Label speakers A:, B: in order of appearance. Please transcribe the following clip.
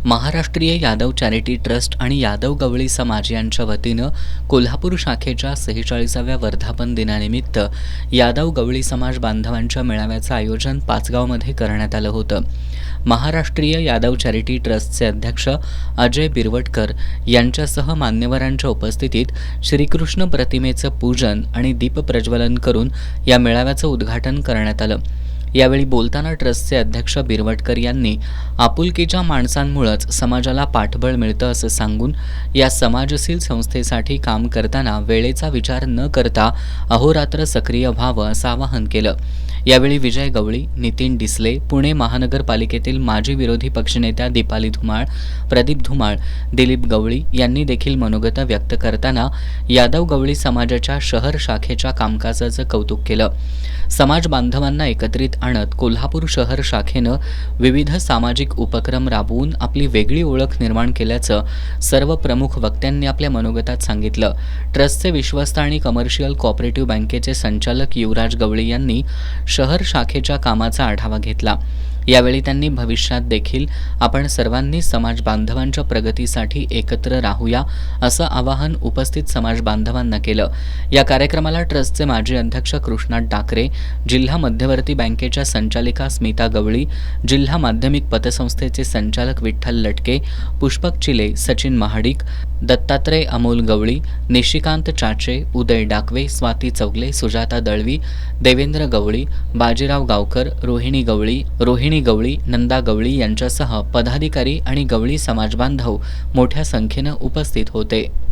A: महाराष्ट्रीय Yadav charity trust आणि यादव गवळी समाज यांच्या वतीनं कोल्हापूर शाखेच्या 46व्या वर्धापन दिनानिमित्त यादव गवळी समाज बांधवांच्या मेळाव्याचं आयोजन पाचगावमध्ये करण्यात आलं होतं. महाराष्ट्रीय यादव चॅरिटी ट्रस्टचे अध्यक्ष अजय बिरवटकर यांच्यासह मान्यवरांच्या उपस्थितीत श्रीकृष्ण प्रतिमेचं पूजन आणि दीपप्रज्वलन करून या मेळाव्याचं उद्घाटन करण्यात आलं. यावेळी बोलताना ट्रस्टचे अध्यक्ष बिरवटकर यांनी आपुलकीच्या माणसांमुळेच समाजाला पाठबळ मिळतं असं सांगून या समाजशील संस्थेसाठी काम करताना वेळेचा विचार न करता अहोरात्र सक्रिय व्हावं असं आवाहन केलं. यावेळी विजय गवळी, नितीन डिसले, पुणे महानगरपालिकेतील माजी विरोधी पक्षनेत्या दीपाली धुमाळ, प्रदीप धुमाळ, दिलीप गवळी यांनी देखील मनोगत व्यक्त करताना यादव गवळी समाजाच्या शहर शाखेच्या कामकाजाचं कौतुक केलं. समाज बांधवांना एकत्रित आणत कोल्हापूर शहर शाखेनं विविध सामाजिक उपक्रम राबवून आपली वेगळी ओळख निर्माण केल्याचं सर्व प्रमुख वक्त्यांनी आपल्या मनोगतात सांगितलं. ट्रस्टचे विश्वस्त आणि कमर्शियल कोऑपरेटिव्ह बँकेचे संचालक युवराज गवळी यांनी शहर शाखेच्या कामाचा आढावा घेतला. यावेळी त्यांनी भविष्यात देखील आपण सर्वांनी समाज बांधवांच्या प्रगतीसाठी एकत्र राहूया असं आवाहन उपस्थित समाज बांधवांना केलं. या कार्यक्रमाला ट्रस्टचे माजी अध्यक्ष कृष्णात डाकरे, जिल्हा मध्यवर्ती बँकेच्या संचालिका स्मिता गवळी, जिल्हा माध्यमिक पतसंस्थेचे संचालक विठ्ठल लटके, पुष्पक चिले, सचिन महाडिक, दत्तात्रय अमोल गवळी, निशिकांत चाचे, उदय डाकवे, स्वाती चौगले, सुजाता दळवी, देवेंद्र गवळी, बाजीराव गावकर, रोहिणी गवळी, नंदा गवळी यांच्यासह पदाधिकारी आणि गवळी समाजबांधव मोठ्या संख्येनं उपस्थित होते.